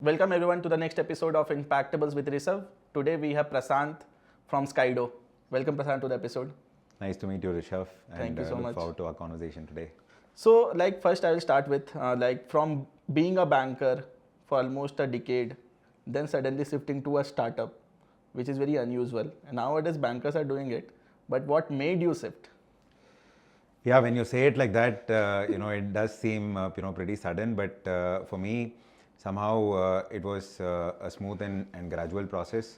Welcome everyone to the next episode of Impactables with Rishav. Today we have Prashanth from Skydo. Welcome Prashanth to the episode. Nice to meet you, Rishav. Thank you so look much. forward to our conversation today. So, first I will start with from being a banker for almost a decade, then suddenly shifting to a startup, which is very unusual. And nowadays bankers are doing it. But what made you shift? Yeah, when you say it like that, it does seem pretty sudden. But for me, somehow it was a smooth and gradual process.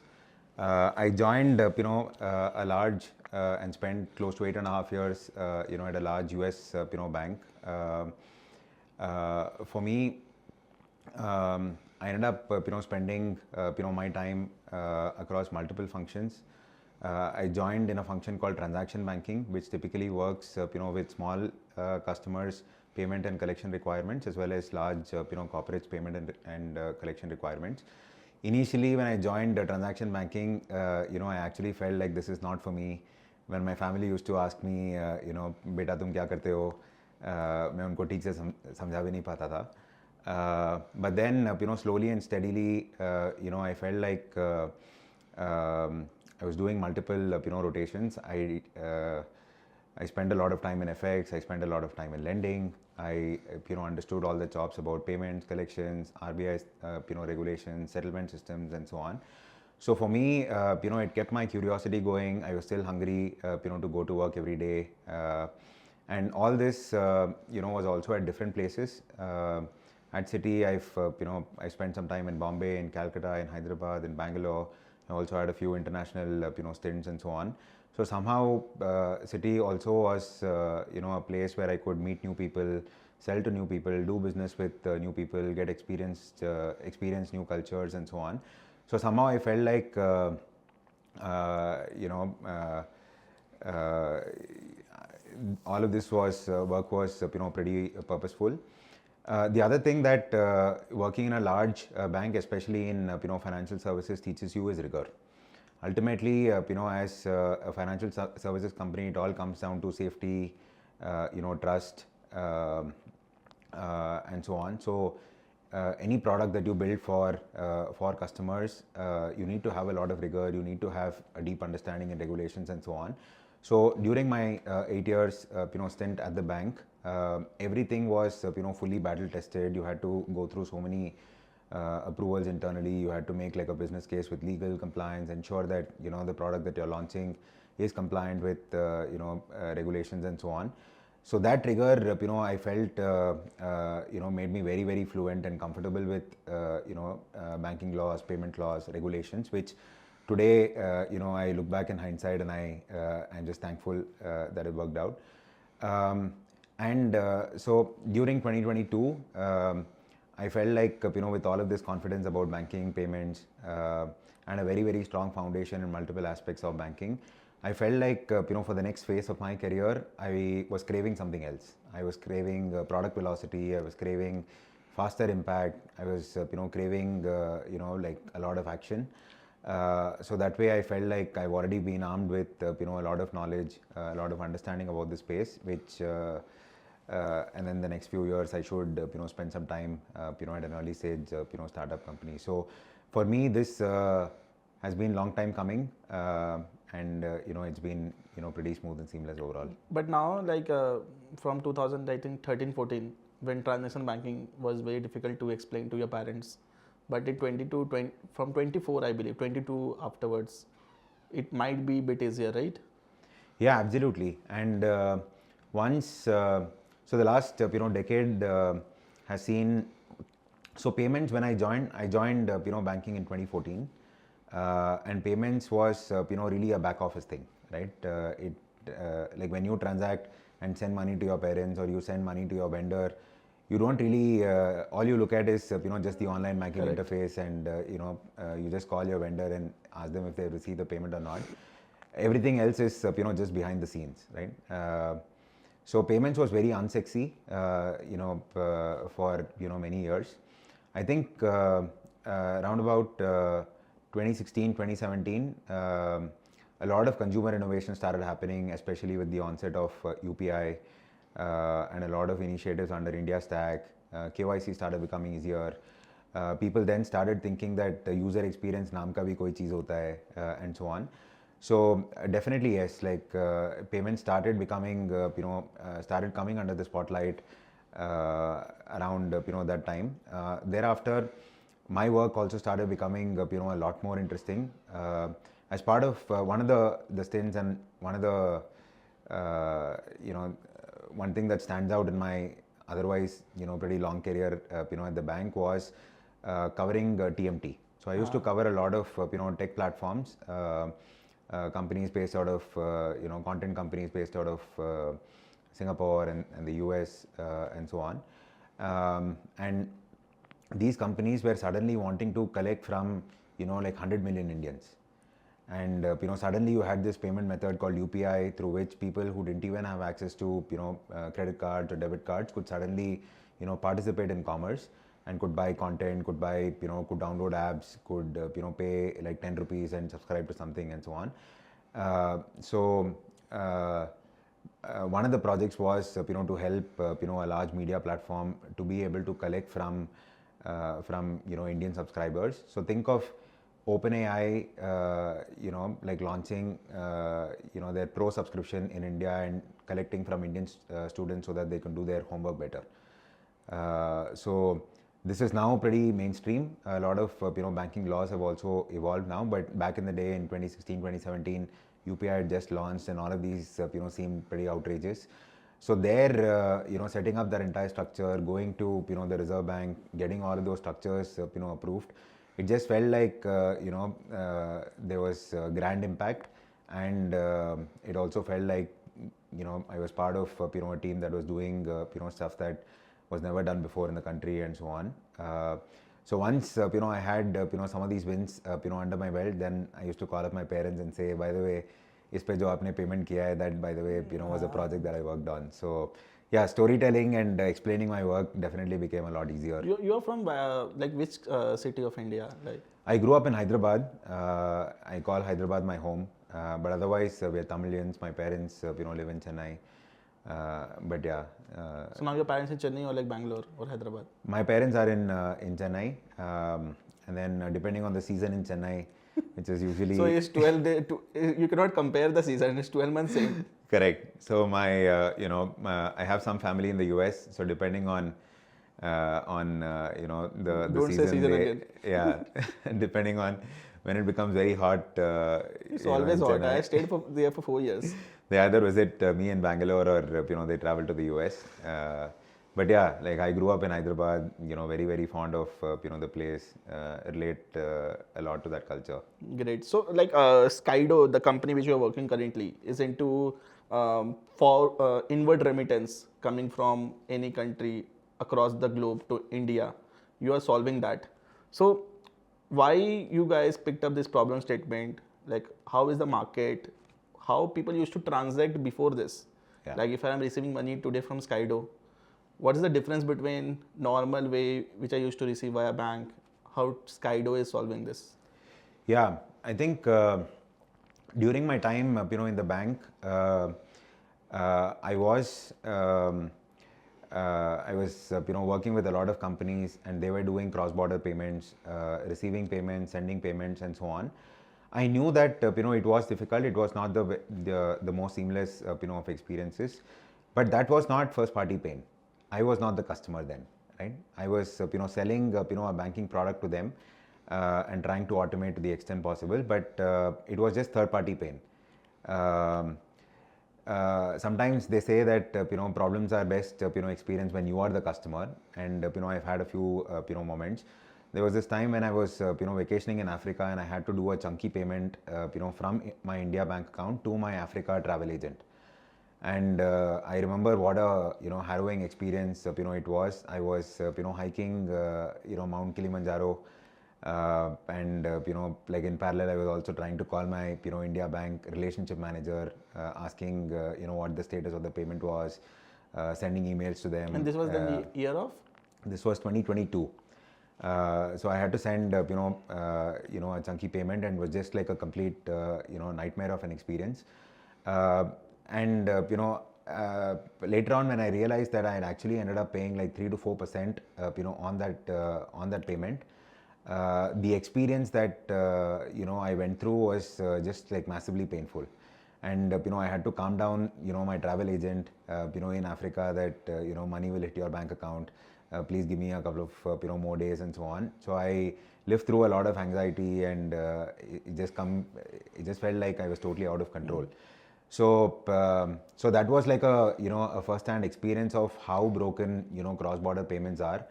I joined, a large and spent close to 8.5 years, at a large US, bank. For me, I ended up, spending, my time across multiple functions. I joined in a function called transaction banking, which typically works, with small customers' payment and collection requirements, as well as large, corporates' payment and collection requirements. Initially, when I joined transaction banking, I actually felt like this is not for me. When my family used to ask me, बेटा तुम क्या करते हो, मैं उनको ठीक से समझा भी नहीं पाता था. But then, slowly and steadily, I felt like I was doing multiple, rotations. I spent a lot of time in FX. I spent a lot of time in lending. I, understood all the chops about payments, collections, RBI, regulations, settlement systems, and so on. So for me, it kept my curiosity going. I was still hungry, to go to work every day. And all this, was also at different places. At City, I spent some time in Bombay, in Calcutta, in Hyderabad, in Bangalore. I also had a few international, stints and so on. So somehow, City also was, a place where I could meet new people, sell to new people, do business with new people, get experience new cultures and so on. So somehow I felt like, all of this was work was pretty purposeful. The other thing that working in a large bank, especially in financial services, teaches you is rigor. Ultimately, as a financial services company, it all comes down to safety, trust, and so on. So any product that you build for customers, you need to have a lot of rigor. You need to have a deep understanding in regulations and so on. So during my 8 years, stint at the bank, everything was fully battle tested. You had to go through so many approvals internally. You had to make like a business case with legal compliance, ensure that the product that you're launching is compliant with regulations and so on. So that rigor, I felt made me very, very fluent and comfortable with banking laws, payment laws, regulations, which today I look back in hindsight and I'm just thankful that it worked out. So during 2022, I felt like with all of this confidence about banking, payments, and a very, very strong foundation in multiple aspects of banking, I felt like for the next phase of my career, I was craving something else. I was craving product velocity. I was craving faster impact. I was craving like a lot of action. So that way I felt like I've already been armed with a lot of knowledge, a lot of understanding about the space, which and then the next few years I should spend some time at an early stage startup company. So for me this has been long time coming, and it's been pretty smooth and seamless overall. But now, from 2000, I think 13-14, when transaction banking was very difficult to explain to your parents, but in 20, from 24, I believe 22 afterwards, it might be a bit easier, right? Yeah, absolutely. And once so the last decade has seen, so payments, when I joined banking in 2014, and payments was really a back office thing, right? Like when you transact and send money to your parents or you send money to your vendor, you don't really, all you look at is just the online banking Correct. interface, and you just call your vendor and ask them if they receive the payment or not. Everything else is just behind the scenes, right? So payments was very unsexy, for many years. I think around about 2016, 2017, a lot of consumer innovation started happening, especially with the onset of UPI, and a lot of initiatives under India Stack. KYC started becoming easier. people then started thinking that user experience naam ka bhi koi cheez hota hai, and so on. So definitely yes, like payments started becoming started coming under the spotlight around that time. Thereafter my work also started becoming a lot more interesting as part of one of the stints, and one of the one thing that stands out in my otherwise pretty long career at the bank was covering TMT. So I used to cover a lot of tech platforms, companies based out of content companies based out of Singapore and the US and so on, and these companies were suddenly wanting to collect from like 100 million Indians. And suddenly you had this payment method called UPI, through which people who didn't even have access to credit cards or debit cards could suddenly participate in commerce and could buy content, could buy could download apps, could pay like 10 rupees and subscribe to something and so on. One of the projects was to help a large media platform to be able to collect from Indian subscribers. So think of OpenAI, like launching, their pro subscription in India and collecting from Indian students so that they can do their homework better. So this is now pretty mainstream. A lot of banking laws have also evolved now, but back in the day in 2016, 2017, UPI had just launched, and all of these seemed pretty outrageous. So there, setting up that entire structure, going to the Reserve Bank, getting all of those structures approved, it just felt like there was grand impact, and it also felt like I was part of a team that was doing stuff that was never done before in the country and so on. So once I had some of these wins under my belt, then I used to call up my parents and say, by the way, इस पे जो आपने payment किया है, that by the way was a project that I worked on. So yeah, storytelling and explaining my work definitely became a lot easier. You are from like which city of India? Like I grew up in Hyderabad. I call Hyderabad my home, but otherwise we are Tamilians. My parents live in Chennai. But yeah. So now your parents in Chennai or like Bangalore or Hyderabad? My parents are in Chennai, and then depending on the season in Chennai, which is usually so it's 12 day you cannot compare the season, it's 12 months in. Correct. So my I have some family in the US, so depending on the Don't say season again. Yeah. Depending on when it becomes very hot, it's always hot. I stayed there for 4 years. They either visit me in Bangalore, or they travel to the US. But yeah, like I grew up in Hyderabad, very, very fond of the place, relate a lot to that culture. Great. So like Skydo, the company which you are working currently, is into for inward remittance coming from any country across the globe to India. You are solving that. So why you guys picked up this problem statement? Like how is the market? How people used to transact before this? Yeah. Like if I am receiving money today from Skydo, what is the difference between normal way which I used to receive via bank? How Skydo is solving this? Yeah, I think during my time, in the bank, I was working with a lot of companies, and they were doing cross-border payments, receiving payments, sending payments, and so on. I knew that it was difficult. It was not the most seamless of experiences, but that was not first-party pain. I was not the customer then, right? I was selling a banking product to them and trying to automate to the extent possible, but it was just third-party pain. Sometimes they say that problems are best experienced when you are the customer, and I've had a few moments. There was this time when I was vacationing in Africa, and I had to do a chunky payment from my India bank account to my Africa travel agent. And I remember what a harrowing experience it was. I was hiking Mount Kilimanjaro, and like in parallel I was also trying to call my India bank relationship manager, asking what the status of the payment was, sending emails to them. And this was the year of? This was 2022. So I had to send a chunky payment, and it was just like a complete nightmare of an experience. And later on, when I realized that I had actually ended up paying like 3 to 4%, on that payment, the experience that I went through was just like massively painful. And I had to calm down my travel agent in Africa that money will hit your bank account, please give me a couple of more days and so on. So I lived through a lot of anxiety, and it just felt like I was totally out of control. So that was like a first-hand experience of how broken cross-border payments are,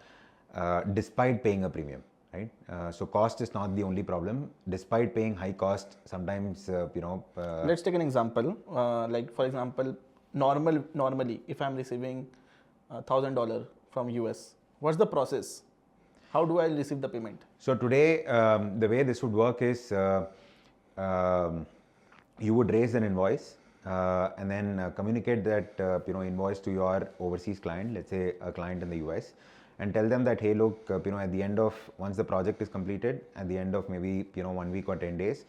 despite paying a premium. Right, so cost is not the only problem. Despite paying high cost, sometimes Let's take an example. Like for example, normally, if I'm receiving $1,000 from US, what's the process? How do I receive the payment? So today, the way this would work is you would raise an invoice and then communicate that invoice to your overseas client, let's say a client in the US. And tell them that, hey, look, at the end of, once the project is completed, at the end of maybe 1 week or 10 days,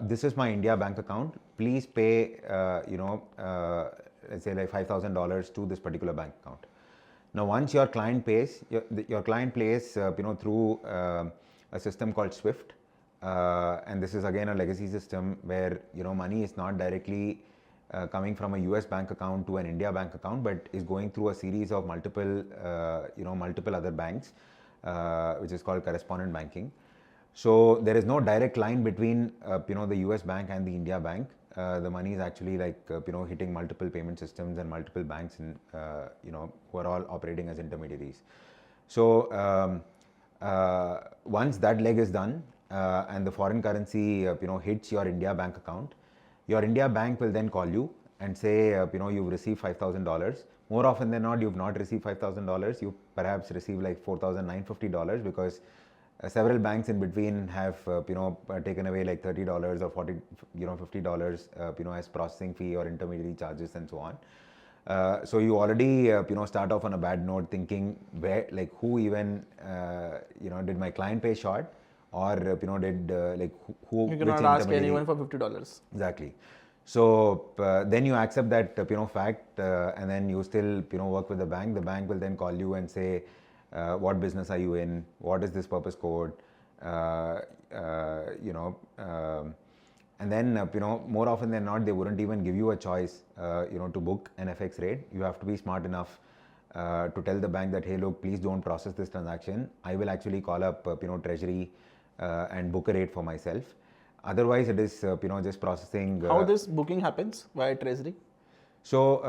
this is my India bank account. Please pay, let's say like $5,000 to this particular bank account. Now, once your client pays, your client pays, through a system called Swift, and this is again a legacy system where money is not directly coming from a US bank account to an India bank account, but is going through a series of multiple other banks, which is called correspondent banking. So there is no direct line between the US bank and the India bank. The money is actually like hitting multiple payment systems and multiple banks, and who are all operating as intermediaries. So once that leg is done and the foreign currency hits your India bank account, your India bank will then call you and say, you've received $5,000. More often than not, you've not received $5,000. You perhaps receive like $4,950 because several banks in between have, taken away like $30 or $40, $50, as processing fee or intermediary charges and so on. So you already, start off on a bad note, thinking where, like, who even, did my client pay short? Or did who? You cannot ask anyone for $50. Exactly. So then you accept that fact, and then you still work with the bank. The bank will then call you and say, what business are you in? What is this purpose code? And then more often than not, they wouldn't even give you a choice to book an FX rate. You have to be smart enough to tell the bank that, hey, look, please don't process this transaction. I will actually call up Treasury and book a rate for myself. Otherwise, it is just processing. How this booking happens via Treasury? So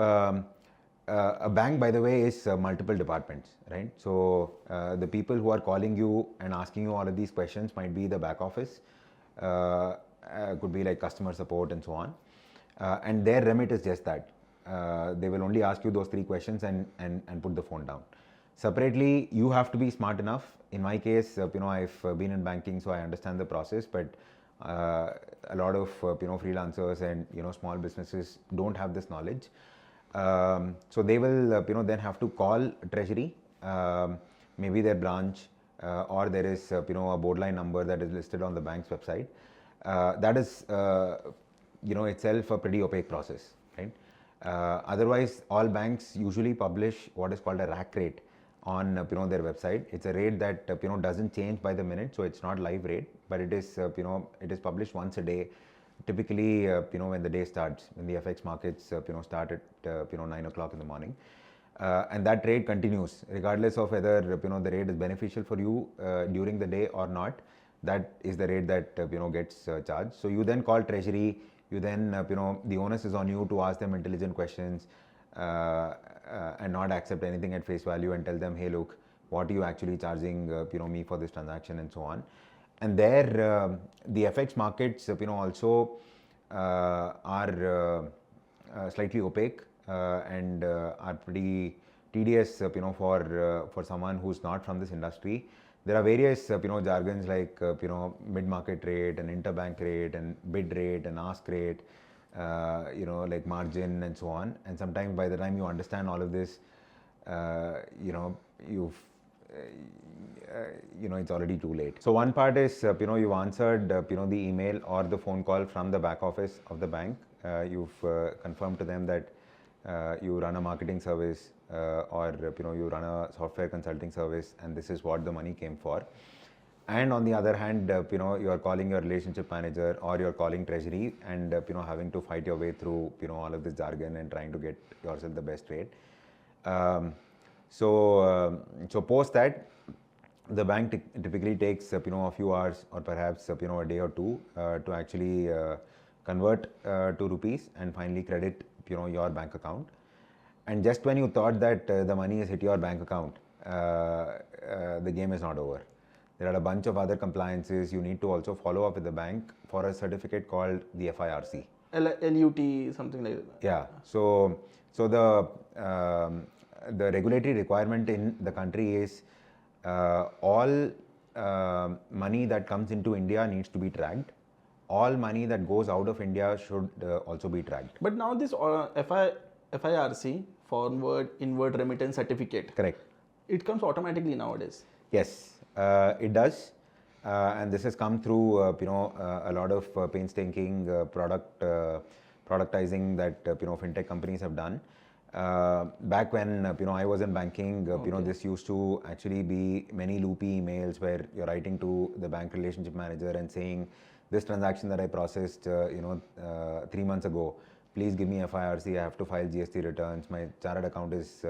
a bank, by the way, is multiple departments, right? So the people who are calling you and asking you all of these questions might be the back office, could be like customer support and so on, and their remit is just that. They will only ask you those 3 questions and put the phone down. Separately, you have to be smart enough. In my case, I've been in banking, so I understand the process, but a lot of freelancers and small businesses don't have this knowledge. So they will then have to call Treasury, maybe their branch, or there is a board line number that is listed on the bank's website. That is itself a pretty opaque process, right? Otherwise, all banks usually publish what is called a rack rate on their website. It's a rate that doesn't change by the minute, so it's not live rate, but it is it is published once a day, typically when the day starts, when the FX markets start at 9 o'clock in the morning, and that rate continues regardless of whether the rate is beneficial for you during the day or not. That is the rate that gets charged. So you then call Treasury. You then the onus is on you to ask them intelligent questions and not accept anything at face value, and tell them, hey, look, what are you actually charging me for this transaction, and so on. And there the FX markets also are slightly opaque and are pretty tedious for someone who's not from this industry. There are various jargons like mid-market rate and interbank rate and bid rate and ask rate, like margin and so on. And sometimes by the time you understand all of this, it's already too late. So one part is you've answered the email or the phone call from the back office of the bank. You've confirmed to them that you run a marketing service or you run a software consulting service, and this is what the money came for. And on the other hand, you are calling your relationship manager or you're calling treasury and having to fight your way through all of this jargon and trying to get yourself the best rate. So post that, the bank typically takes a few hours or perhaps a day or two to actually convert to rupees and finally credit your bank account. And just when you thought that the money has hit your bank account, the game is not over. There are a bunch of other compliances. You need to also follow up with the bank for a certificate called the FIRC. LUT, something like that. Yeah. So the regulatory requirement in the country is all money that comes into India needs to be tracked. All money that goes out of India should also be tracked. But now this FIRC, forward inward remittance certificate. Correct. It comes automatically nowadays. Yes, it does. And this has come through a lot of painstaking productizing that fintech companies have done. Back when I was in banking, this used to actually be many loopy emails where you're writing to the bank relationship manager and saying, this transaction that I processed 3 months ago, please give me FIRC. I have to file GST returns. My chartered account is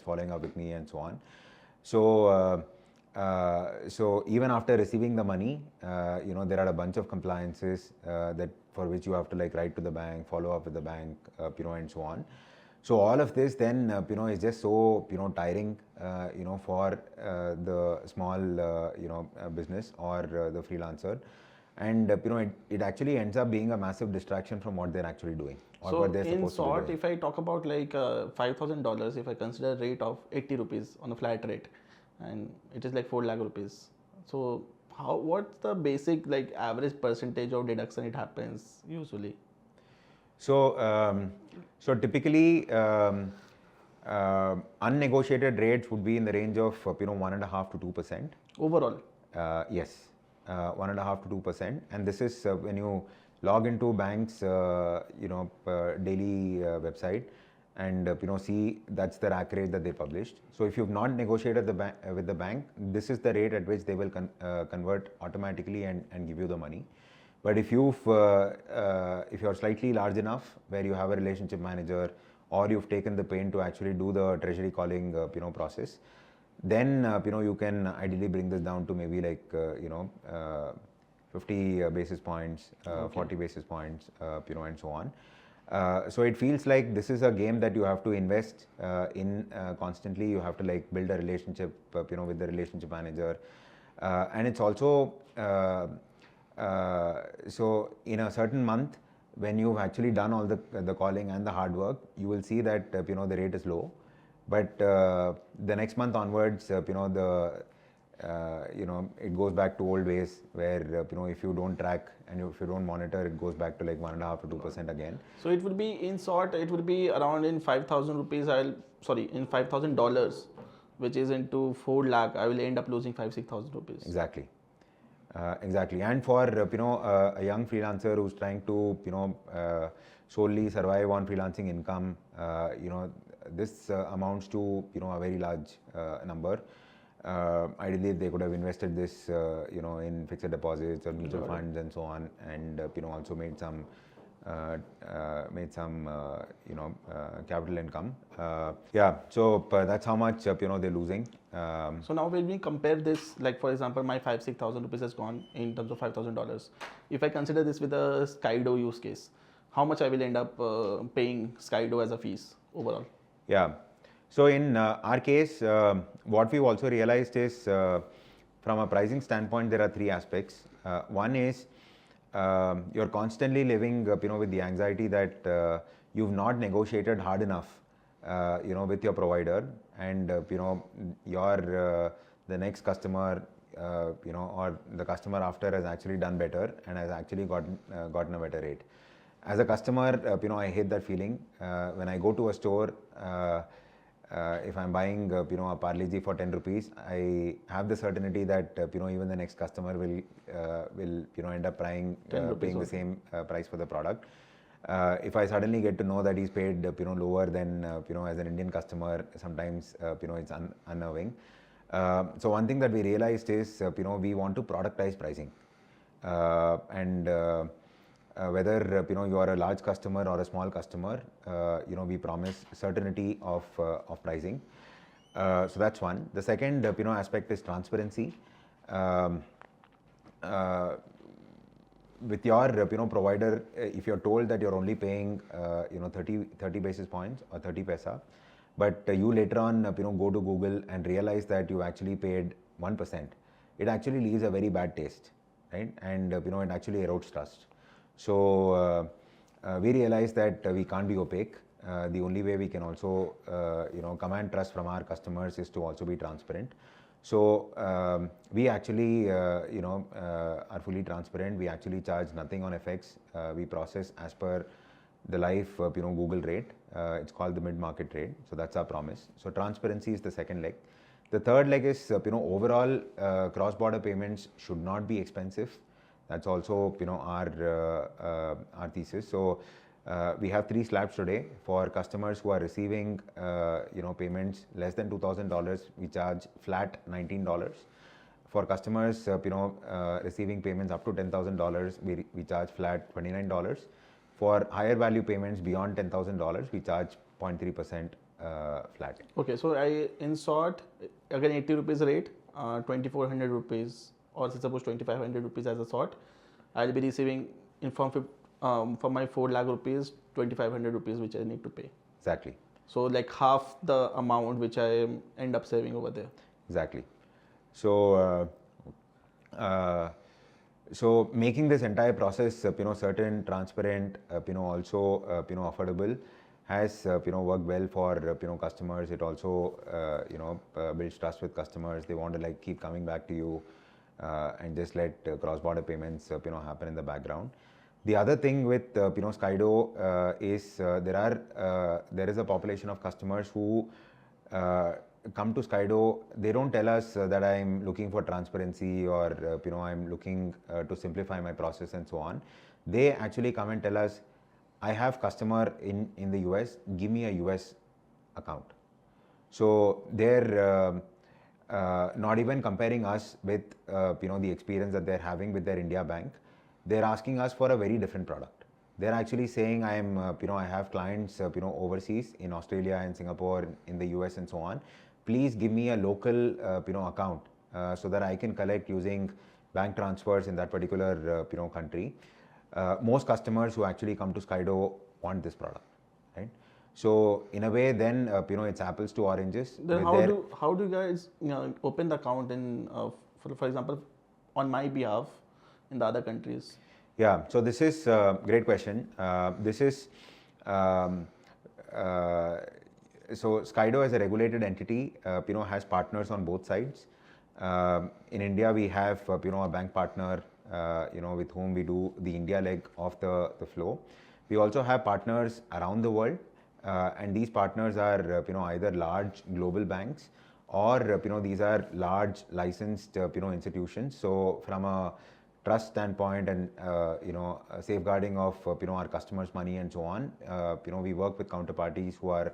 following up with me, and so on. So even after receiving the money, there are a bunch of compliances that for which you have to write to the bank, follow up with the bank, and so on. So all of this then is just so tiring for the small business or the freelancer, and it actually ends up being a massive distraction from what they're actually doing or so what they're supposed in short, to be doing. if I talk about $5,000, if I consider a rate of 80 rupees on a flat rate, and it is 4 lakh rupees. So what's the basic average percentage of deduction it happens usually? So typically unnegotiated rates would be in the range of 1.5% to 2%. Overall? Yes, 1.5% to 2%, and this is when you log into bank's daily website and see that's the rack rate that they published. So if you've not negotiated with the bank, this is the rate at which they will convert automatically and give you the money. But if you're slightly large enough where you have a relationship manager or you've taken the pain to actually do the treasury calling process, then you can ideally bring this down to maybe 50 basis points, 40 basis points, and so on. So it feels like this is a game that you have to invest in constantly. You have to build a relationship with the relationship manager, and it's also so in a certain month when you've actually done all the calling and the hard work, you will see that the rate is low, but the next month onwards it goes back to old ways where if you don't track and if you don't monitor, it goes back to 1.5% to 2% again. So it would be, in short, it would be around in 5,000 rupees, in $5,000, which is into 4 lakh, I will end up losing 5,000-6,000 rupees. Exactly. Exactly. And for a young freelancer who's trying to solely survive on freelancing income, this amounts to a very large number. Ideally, they could have invested this in fixed deposits or mutual funds and so on, and also made some capital income. So that's how much they're losing. So now when we compare this, for example, my 5,000-6,000 rupees has gone in terms of $5,000. If I consider this with a Skydo use case, how much I will end up paying Skydo as a fees overall? Yeah. So in our case, what we've also realized is from a pricing standpoint, there are 3 aspects. One is you're constantly living with the anxiety that you've not negotiated hard enough with your provider, and the next customer or the customer after has actually done better and has actually gotten a better rate. As a customer, I hate that feeling. When I go to a store, if I'm buying a Parle-G for 10 rupees, I have the certainty that even the next customer will end up paying the same price for the product. If I suddenly get to know that he's paid lower than as an Indian customer, sometimes it's unnerving. So one thing that we realized is we want to productize pricing, and whether you are a large customer or a small customer, we promise certainty of pricing. So that's one. The second aspect is transparency. With your provider, if you're told that you're only paying 30 basis points or 30 paisa, but you later on go to Google and realize that you actually paid 1%, it actually leaves a very bad taste, right? And it actually erodes trust. So we realized that we can't be opaque. The only way we can also command trust from our customers is to also be transparent. So we actually are fully transparent. We actually charge nothing on FX. We process as per the live Google rate. It's called the mid-market rate. So that's our promise. So transparency is the second leg. The third leg is overall cross-border payments should not be expensive. That's also our thesis. So we have 3 slabs today. For customers who are receiving payments less than $2,000, we charge flat $19. For customers receiving payments up to $10,000, we charge flat $29. For higher value payments beyond $10,000, we charge 0.3% flat. Okay, so in short, again 80 rupees rate, 2400 rupees, or suppose 2500 rupees as a sort, I'll be receiving for my 4 lakh rupees, 2500 rupees which I need to pay. Exactly. So like half the amount which I end up saving over there. Exactly. So so making this entire process certain, transparent, also affordable has worked well for customers. It also builds trust with customers. They want to like keep coming back to you and just let cross-border payments happen in the background. The other thing with Skydo is there is a population of customers who come to Skydo. They don't tell us that I'm looking for transparency or I'm looking to simplify my process and so on. They actually come and tell us, I have customer in the US, give me a US account. So they're not even comparing us with the experience that they're having with their India bank. They're asking us for a very different product. They're actually saying I have clients overseas in Australia and Singapore, in the US and so on. Please give me a local account so that I can collect using bank transfers in that particular country. Most customers who actually come to Skydo want this product, right? So in a way, then it's apples to oranges. Then how do you guys open the account in for example on my behalf in the other countries? Yeah, so this is a great question. This is so Skydo as a regulated entity, has partners on both sides. In India, we have a bank partner, with whom we do the India leg of the flow. We also have partners around the world, and these partners are either large global banks or these are large licensed institutions. So from a trust standpoint and safeguarding of our customers' money and so on, we work with counterparties who are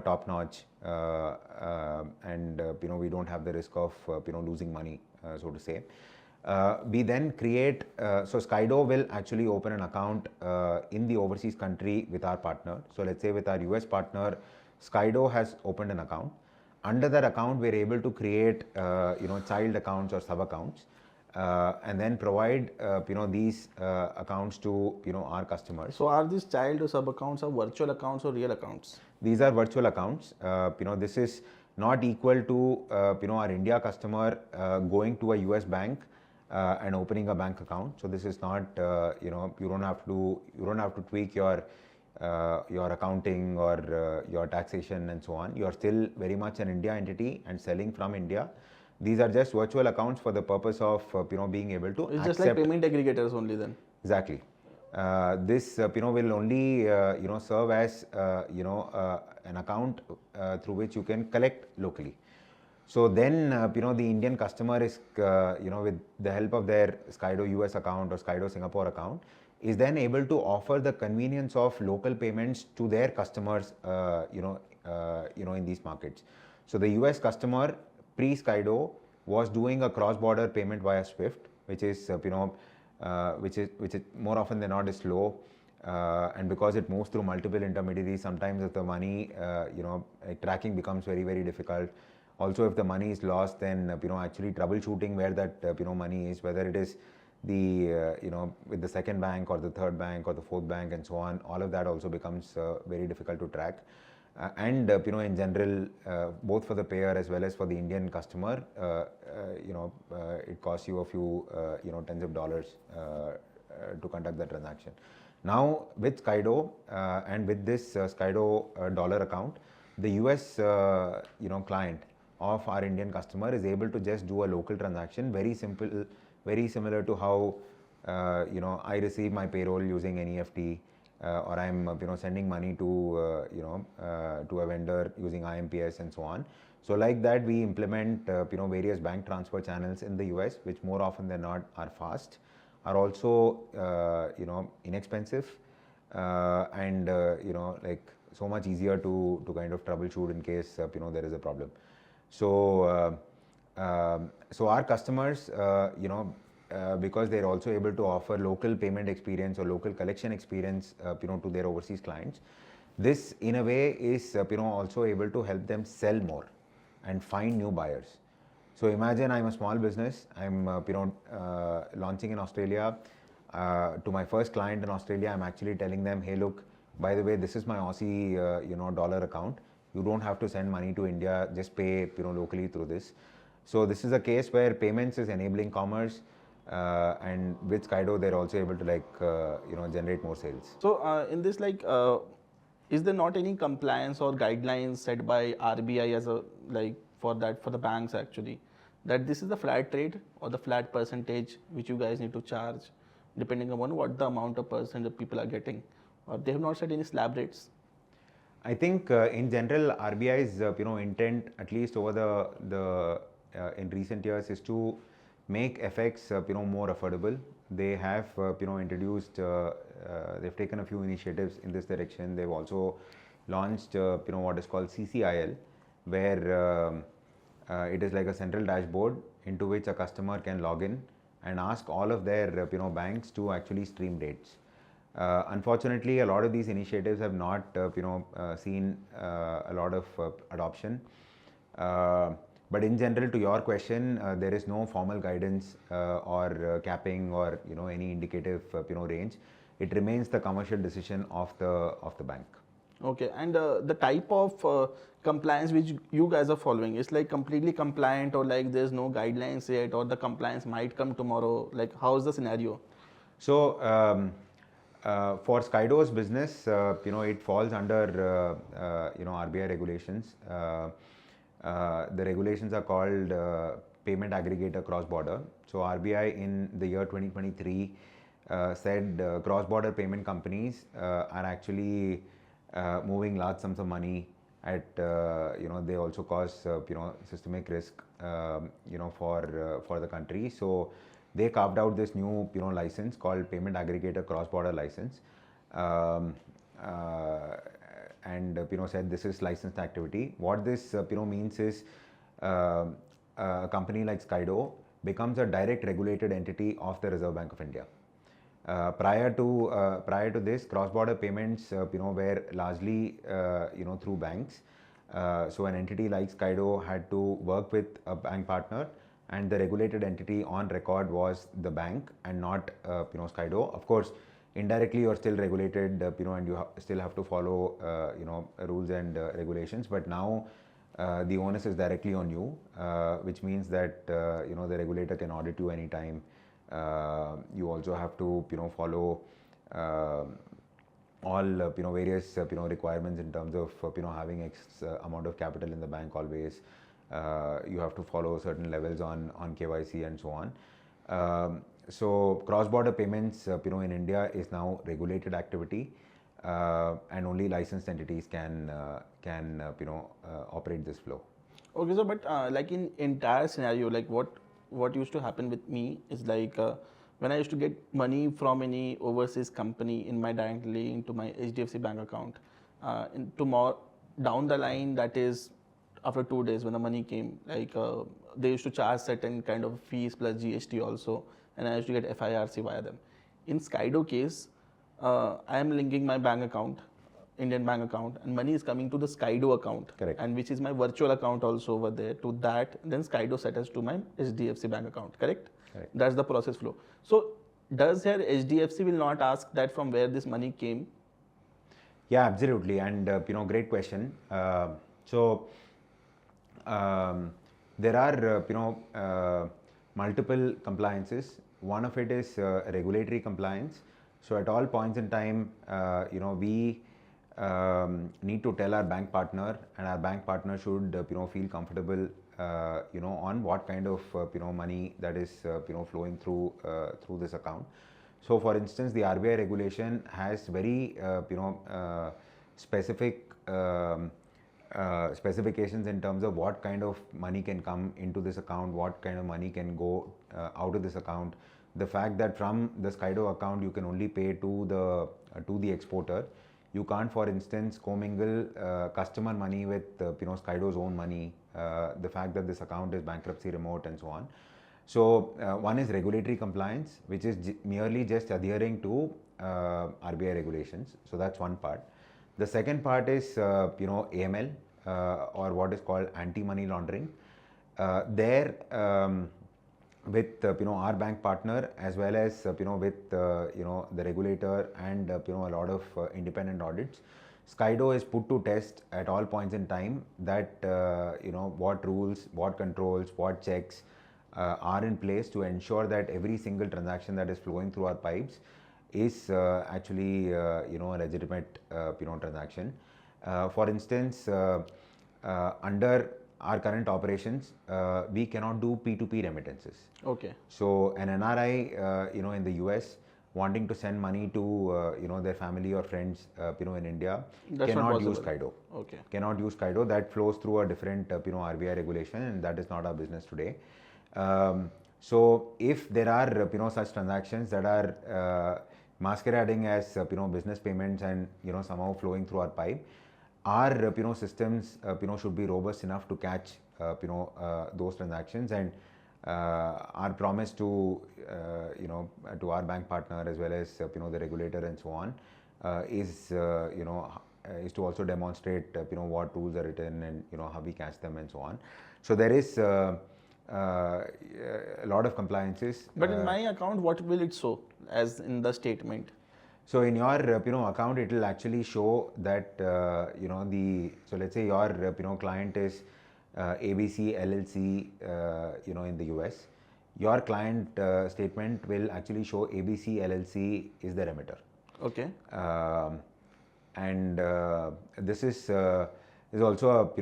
top notch, and we don't have the risk of losing money, so to say. We then create, so Skydo will actually open an account in the overseas country with our partner. So let's say with our US partner, Skydo has opened an account. Under that account, we're able to create child accounts or sub accounts, and then provide these accounts to our customers. So are these child or sub accounts are virtual accounts or real accounts? These are virtual accounts. This is not equal to our India customer going to a US bank and opening a bank account. So this is not you don't have to tweak your accounting or your taxation and so on. You are still very much an India entity and selling from India. These are just virtual accounts for the purpose of being able to It's just like payment aggregators only then. Exactly. This will only serve as an account through which you can collect locally. So then, the Indian customer is, with the help of their Skydo US account or Skydo Singapore account, is then able to offer the convenience of local payments to their customers, in these markets. So the US customer pre-Skydo was doing a cross-border payment via SWIFT, which is, which is more often than not is slow. And because it moves through multiple intermediaries, sometimes if the money, tracking becomes very, very difficult. Also, if the money is lost, then actually troubleshooting where that money is, whether it is the with the second bank or the third bank or the fourth bank and so on, all of that also becomes very difficult to track. And in general, both for the payer as well as for the Indian customer, it costs you a few tens of dollars to conduct the transaction. Now with Skydo and with this Skydo dollar account, the US client of our Indian customer is able to just do a local transaction, very simple, very similar to how I receive my payroll using NEFT, or I'm sending money to to a vendor using IMPS and so on. So like that, we implement various bank transfer channels in the US, which more often than not are fast, are also inexpensive, and like so much easier to kind of troubleshoot in case there is a problem. So so our customers, because they're also able to offer local payment experience or local collection experience, to their overseas clients, this in a way is also able to help them sell more and find new buyers. So imagine I'm a small business, I'm launching in Australia. To my first client in Australia, I'm actually telling them, hey, look, by the way, this is my Aussie dollar account. You don't have to send money to India, just pay locally through this. So this is a case where payments is enabling commerce, and with Skydo they're also able to generate more sales. So in this, is there not any compliance or guidelines set by RBI as a for the banks actually, that this is the flat rate or the flat percentage which you guys need to charge depending upon what the amount of percent that people are getting, or they have not set any slab rates? I think in general RBI's intent, at least over the in recent years, is to make FX more affordable. They have introduced, they've taken a few initiatives in this direction. They've also launched what is called CCIL, where it is like a central dashboard into which a customer can log in and ask all of their banks to actually stream rates. Unfortunately, a lot of these initiatives have not seen a lot of adoption. But in general, to your question, there is no formal guidance or capping or any indicative range. It remains the commercial decision of the bank. Okay, and the type of compliance which you guys are following is like completely compliant, or like there's no guidelines yet, or the compliance might come tomorrow? Like, how's the scenario? So for Skydo's business, it falls under RBI regulations. The regulations are called Payment Aggregator Cross-Border. So RBI in the year 2023 said cross-border payment companies are actually moving large sums of money at they also cause systemic risk for the country. So they carved out this new license called Payment Aggregator Cross-Border License, and said this is licensed activity. What this means is a company like Skydo becomes a direct regulated entity of the Reserve Bank of India. Prior to this, cross-border payments were largely through banks. So an entity like Skydo had to work with a bank partner, and the regulated entity on record was the bank and not Skydo. Of course, indirectly you're still regulated, and you still have to follow rules and regulations. But now the onus is directly on you, which means that the regulator can audit you anytime. You also have to follow all various requirements in terms of having X amount of capital in the bank always. You have to follow certain levels on KYC and so on. So cross-border payments in India is now regulated activity, and only licensed entities can operate this flow. Okay, so but like in entire scenario, like what used to happen with me is like when I used to get money from any overseas company in my directly into my HDFC bank account, in tomorrow down the line, that is after 2 days when the money came, like they used to charge certain kind of fees plus GST also, and I used to get FIRC via them. In Skydo case, I am linking my bank account, Indian bank account, and money is coming to the Skydo account, Correct. and which is my virtual account also over there. To that, then Skydo settles to my HDFC bank account. Correct? Correct. That's the process flow. So, does here HDFC will not ask that from where this money came? Yeah, absolutely, and great question. So there are multiple compliances. One of it is regulatory compliance. So at all points in time, we need to tell our bank partner, and our bank partner should feel comfortable on what kind of money that is flowing through this account. So for instance, the RBI regulation has very specific specifications in terms of what kind of money can come into this account, what kind of money can go out of this account. The fact that from the Skydo account you can only pay to the exporter. You can't, for instance, commingle customer money with Skydo's own money. The fact that this account is bankruptcy remote and so on. So one is regulatory compliance, which is merely just adhering to RBI regulations. So that's one part. The second part is AML or what is called anti-money laundering. There, with our bank partner as well as with the regulator and a lot of independent audits, Skydo is put to test at all points in time that what rules, what controls, what checks are in place to ensure that every single transaction that is flowing through our pipes is actually a legitimate transaction. For instance, under our current operations, we cannot do P2P remittances. Okay. So an NRI in the US wanting to send money to their family or friends in India cannot use Skydo. Okay. Cannot use Skydo. That flows through a different RBI regulation, and that is not our business today. So if there are such transactions that are masquerading as business payments and somehow flowing through our pipe, our systems should be robust enough to catch those transactions, and our promise to to our bank partner as well as the regulator and so on is to also demonstrate what rules are written and how we catch them and so on. So there is a lot of compliances. But in my account, what will it show as in the statement? So in your account, it will actually show that so let's say your client is ABC LLC in the US. Your client statement will actually show ABC LLC is the remitter. Okay. And this is also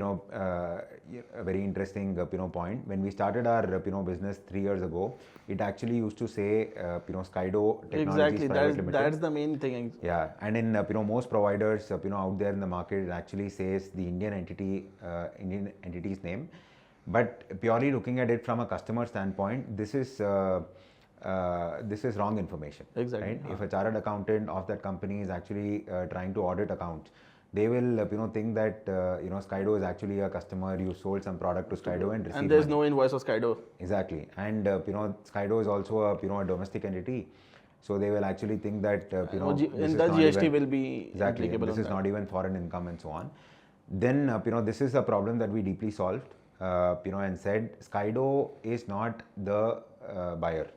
a very interesting point. When we started our business 3 years ago, it actually used to say Skydo Technologies Exactly. Private Limited. That's the main thing. Yeah, and in most providers out there in the market, it actually says the Indian entity's name. But purely looking at it from a customer standpoint, this is wrong information. Exactly. Right? If a chartered accountant of that company is actually trying to audit accounts, they will think that Skydo is actually a customer. You sold some product to Skydo and received And there's money. no invoice of Skydo. Exactly, and Skydo is also a a domestic entity, so they will actually think that this in is the not GST even, will be exactly, applicable. this is not even foreign income and so on. Then this is a problem that we deeply solved, and said Skydo is not the buyer,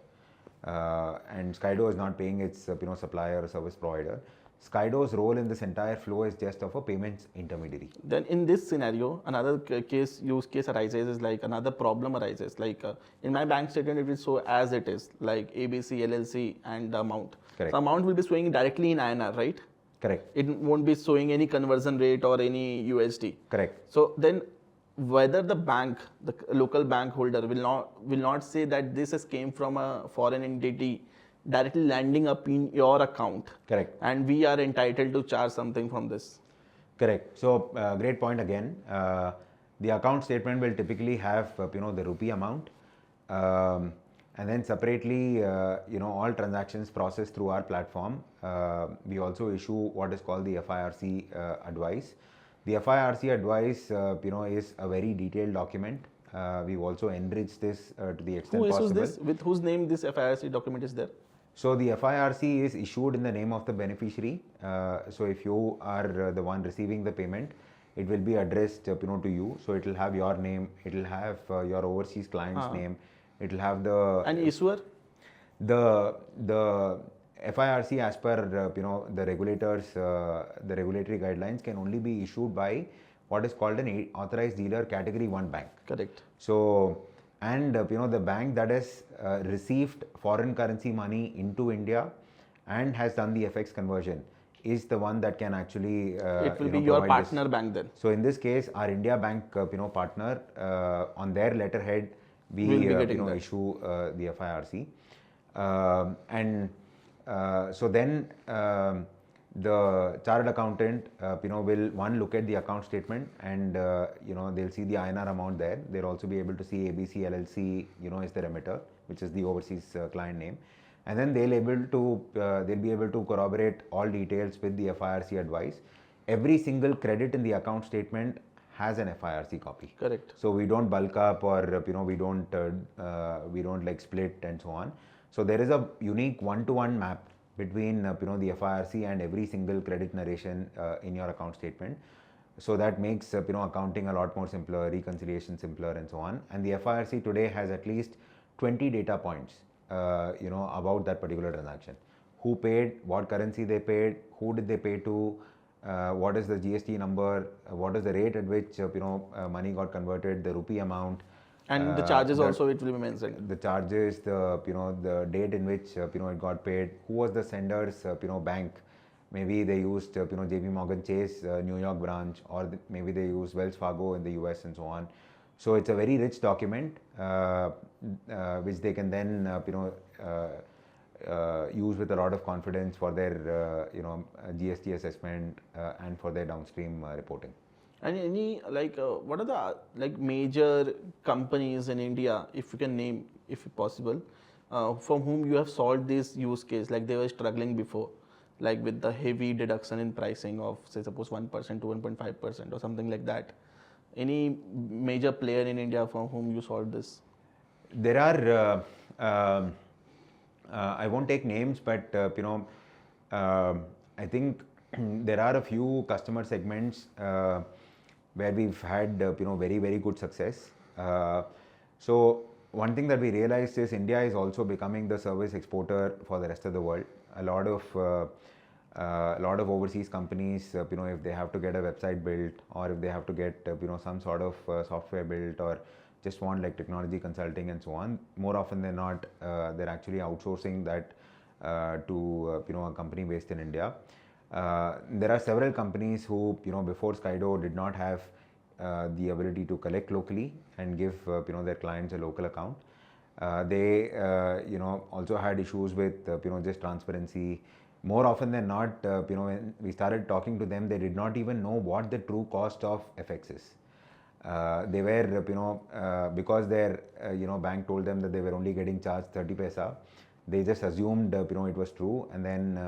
and Skydo is not paying its supplier or service provider. Skydo's role in this entire flow is just of a payments intermediary. Then in this scenario, another use case arises is like another problem arises. Like in my bank statement, it will show as it is, like ABC, LLC and the amount. Correct. The amount will be showing directly in INR, right? Correct. It won't be showing any conversion rate or any USD. Correct. So then whether the bank, the local bank holder will not say that this has came from a foreign entity directly landing up in your account. Correct. And we are entitled to charge something from this. Correct. So great point again. The account statement will typically have the rupee amount, and then separately all transactions processed through our platform. We also issue what is called the FIRC advice. The FIRC advice is a very detailed document. We've also enriched this to the extent Who issues possible. this? With whose name this FIRC document is there? So the FIRC is issued in the name of the beneficiary. So if you are the one receiving the payment, it will be addressed to you. So it will have your name, it will have your overseas client's name, it will have the and issuer. The FIRC, as per the regulators, the regulatory guidelines, can only be issued by what is called an authorized dealer category 1 bank. Correct. So, and the bank that has received foreign currency money into India and has done the FX conversion is the one that can actually it will be your partner bank then. So in this case, our India bank partner, on their letterhead, we will be getting issue the FIRC, so then the chartered accountant will look at the account statement, and they'll see the INR amount there. They'll also be able to see ABC LLC is the remitter, which is the overseas client name, and then they'll be able to corroborate all details with the FIRC advice. Every single credit in the account statement has an FIRC copy. Correct. So we don't bulk up, or we don't like split and so on. So there is a unique one-to-one map between the FIRC and every single credit narration in your account statement. So that makes accounting a lot more simpler, reconciliation simpler, and so on. And the FIRC today has at least 20 data points about that particular transaction. Who paid, what currency they paid, who did they pay to, what is the GST number, what is the rate at which money got converted, the rupee amount, and the charges also it will be mentioned. The charges, the date in which it got paid, who was the sender's bank. Maybe they used JP Morgan Chase New York branch, or maybe they used Wells Fargo in the US, and so on. So it's a very rich document which they can then use with a lot of confidence for their GST assessment and for their downstream reporting. And any what are the major companies in India, if you can name, if possible, from whom you have solved this use case, like they were struggling before, like with the heavy deduction in pricing of say suppose 1% to 1.5% or something like that? Any major player in India from whom you solved this? There are I won't take names, but I think there are a few customer segments where we've had very, very good success. So one thing that we realized is India is also becoming the service exporter for the rest of the world. A lot of overseas companies, if they have to get a website built, or if they have to get some sort of software built, or just want like technology consulting and so on, more often than not, they're actually outsourcing that to a company based in India. There are several companies who before Skydo did not have the ability to collect locally and give their clients a local account. They also had issues with just transparency. More often than not, when we started talking to them, they did not even know what the true cost of FX is. They were because their bank told them that they were only getting charged 30 paisa. They just assumed it was true, and then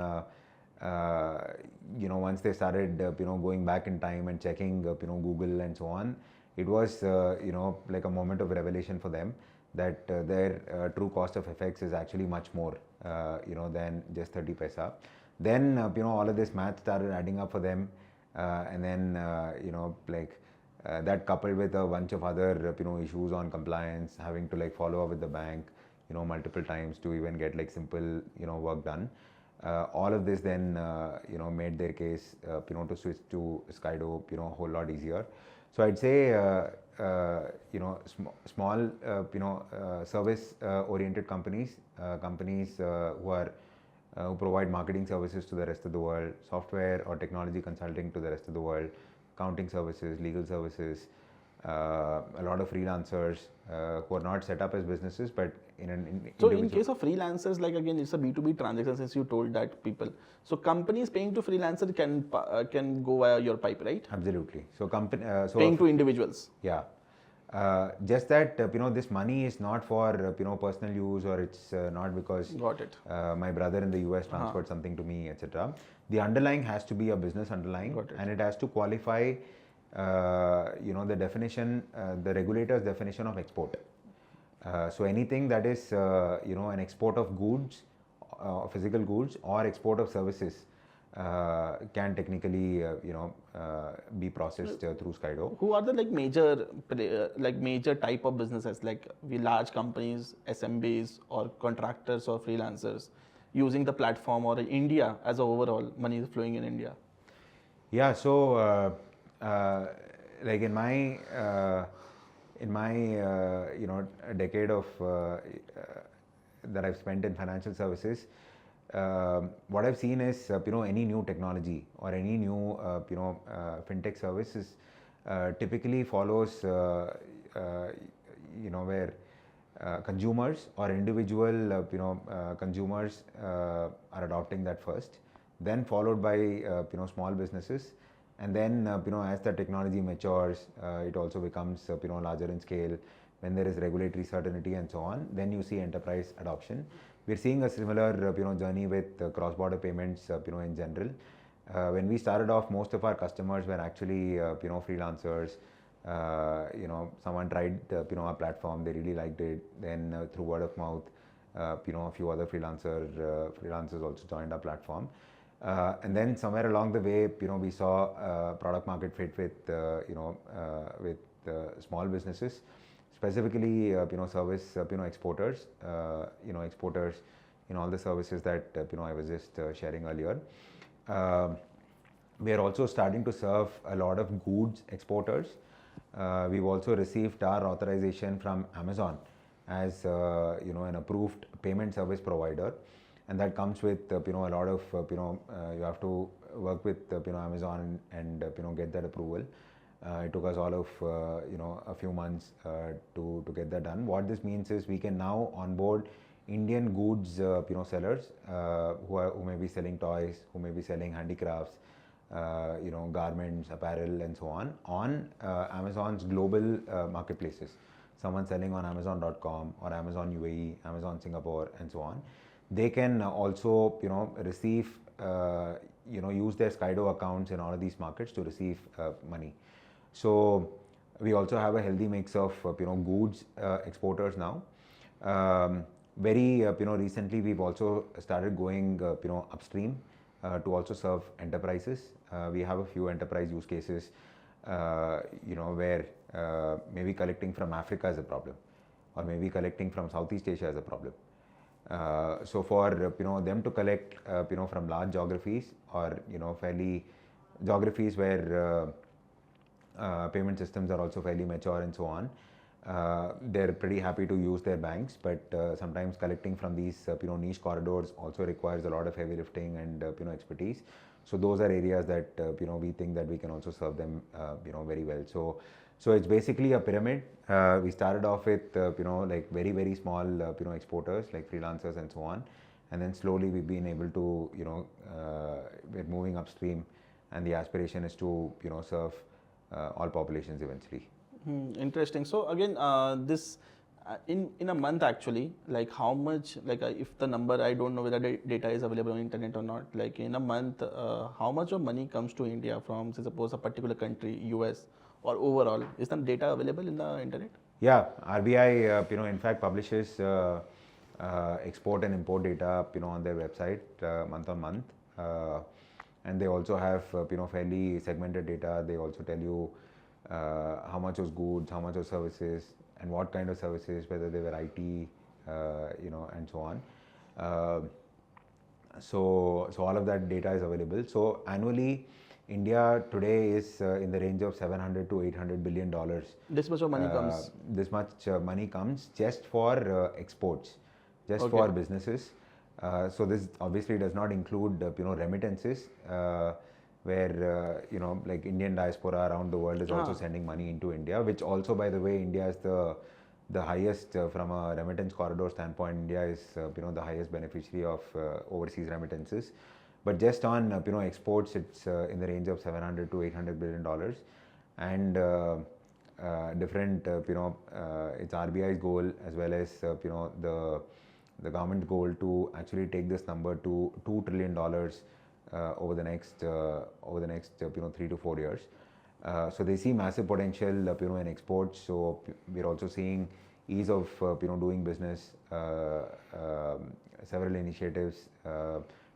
once they started going back in time and checking Google and so on, it was like a moment of revelation for them that their true cost of FX is actually much more than just 30 paisa. Then all of this math started adding up for them, and then that coupled with a bunch of other issues on compliance, having to like follow up with the bank multiple times to even get like simple work done. All of this then made their case to switch to Skydo a whole lot easier. So I'd say small service oriented companies who provide marketing services to the rest of the world, software or technology consulting to the rest of the world, accounting services, legal services, a lot of freelancers who are not set up as businesses, but So in case of freelancers, like again, it's a B2B transaction since you told that people. So companies paying to freelancer can go via your pipe, right? Absolutely. So Paying to individuals. Yeah. Just that this money is not for personal use, or it's not because Got it. my brother in the US transferred something to me, etc. The underlying has to be a business underlying, and it has to qualify the definition, the regulator's definition of export. So anything that is an export of goods, physical goods, or export of services can technically be processed through Skydo. Who are the major type of businesses, like large companies, SMBs, or contractors or freelancers using the platform, or in India as a overall money is flowing in India? Yeah, so like in my a decade of that I've spent in financial services, what I've seen is any new technology or any new fintech services typically follows where consumers or individual consumers are adopting that first, then followed by small businesses, and then as the technology matures, it also becomes larger in scale. When there is regulatory certainty and so on, then you see enterprise adoption. We're seeing a similar journey with cross-border payments in general. When we started off, most of our customers were actually freelancers. Someone tried our platform, they really liked it. Then through word of mouth, a few other freelancers also joined our platform. And then somewhere along the way, we saw product market fit with small businesses, specifically service exporters, exporters in all the services that I was just sharing earlier. We are also starting to serve a lot of goods exporters. We've also received our authorization from Amazon as an approved payment service provider, and that comes with a lot of you have to work with Amazon and get that approval. It took us all of a few months to get that done. What this means is we can now onboard Indian goods sellers who may be selling toys, who may be selling handicrafts, garments, apparel, and so on Amazon's global marketplaces. Someone selling on Amazon.com or Amazon UAE, Amazon Singapore, and so on. They can also receive use their Skydo accounts in all of these markets to receive money. So we also have a healthy mix of goods exporters now. Very recently we've also started going upstream to also serve enterprises. We have a few enterprise use cases where maybe collecting from Africa is a problem, or maybe collecting from Southeast Asia is a problem. So for them to collect from large geographies, or fairly geographies where payment systems are also fairly mature and so on, they're pretty happy to use their banks, but sometimes collecting from these niche corridors also requires a lot of heavy lifting and expertise. So those are areas that we think that we can also serve them very well. So it's basically a pyramid. We started off with like very small exporters like freelancers and so on, and then slowly we've been able to we're moving upstream, and the aspiration is to serve all populations eventually. Interesting. So again, this in a month actually, like how much, like if the number, I don't know whether the data is available on internet or not, like in a month, how much of money comes to India from, say, suppose a particular country, US, or overall? Is the data available in the internet? Yeah, RBI in fact publishes export and import data on their website month on month, and they also have fairly segmented data. They also tell you how much was goods, how much was services, and what kind of services, whether they were IT, and so on. So all of that data is available. So annually, India today is in the range of $700 to $800 billion. This much of money comes. This much money comes just for exports, just for businesses. So this obviously does not include remittances, where like Indian diaspora around the world is also sending money into India, which also, by the way, India is the the highest from a remittance corridor standpoint. India is the highest beneficiary of overseas remittances. But just on exports, it's in the range of 700 to 800 billion dollars, and different it's RBI's goal as well as the government goal to actually take this number to $2 trillion over the next 3 to 4 years. So they see massive potential in exports. So we're also seeing ease of doing business, several initiatives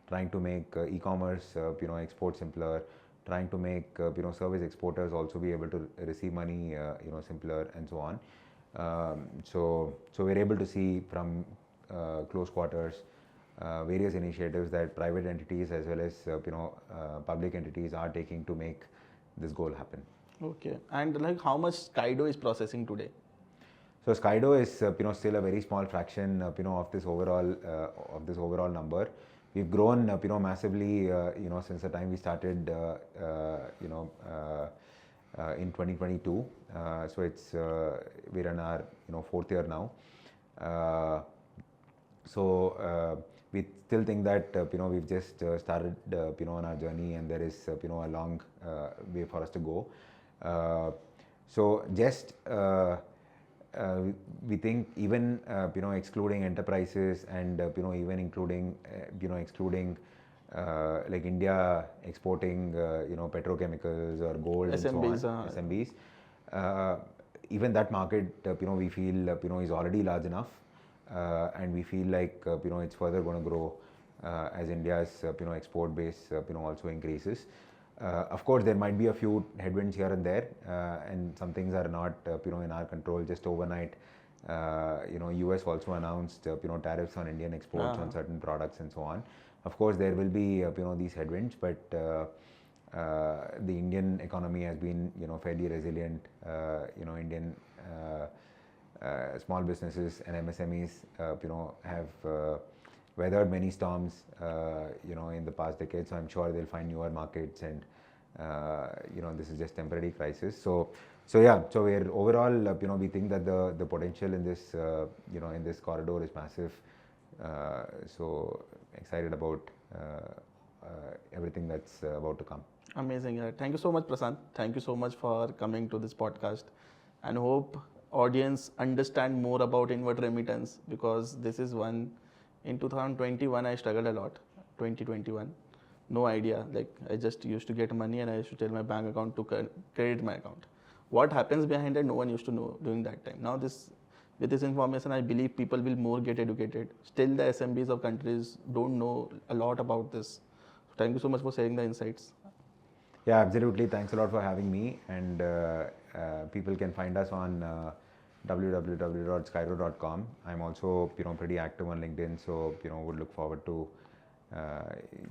trying to make e-commerce export simpler, trying to make service exporters also be able to receive money simpler, and so on. So we're able to see from close quarters various initiatives that private entities as well as public entities are taking to make this goal happen. Okay, and like how much Skydo is processing today? So Skydo is still a very small fraction of this overall number. We've grown massively since the time we started in 2022. So it's we're in our fourth year now. So we still think that we've just started on our journey, and there is a long way for us to go. So just we think even excluding enterprises and even including excluding like India exporting petrochemicals or gold SMBs, and so on, SMBs, even that market we feel is already large enough, and we feel like it's further going to grow as India's export base also increases. Of course, there might be a few headwinds here and there, and some things are not in our control. Just overnight, US also announced tariffs on Indian exports on certain products and so on. Of course, there will be these headwinds, but the Indian economy has been fairly resilient. Indian small businesses and MSMEs have weathered many storms in the past decade, so I'm sure they'll find newer markets, and this is just temporary crisis. So we're overall we think that the potential in this in this corridor is massive. So excited about everything that's about to come. Amazing. Thank you so much, Prashanth. Thank you so much for coming to this podcast, and hope audience understand more about inward remittance, because this is one. In 2021, I struggled a lot. 2021, no idea. Like I just used to get money and I used to tell my bank account to credit my account. What happens behind it, no one used to know during that time. Now with this information, I believe people will more get educated. Still, the SMBs of countries don't know a lot about this. So thank you so much for sharing the insights. Yeah, absolutely. Thanks a lot for having me. And people can find us on www.skydo.com. I'm also pretty active on LinkedIn, so would look forward to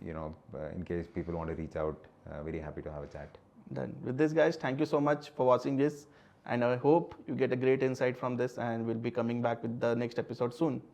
in case people want to reach out. Very happy to have a chat. Done. With this, guys, thank you so much for watching this, and I hope you get a great insight from this, and we'll be coming back with the next episode soon.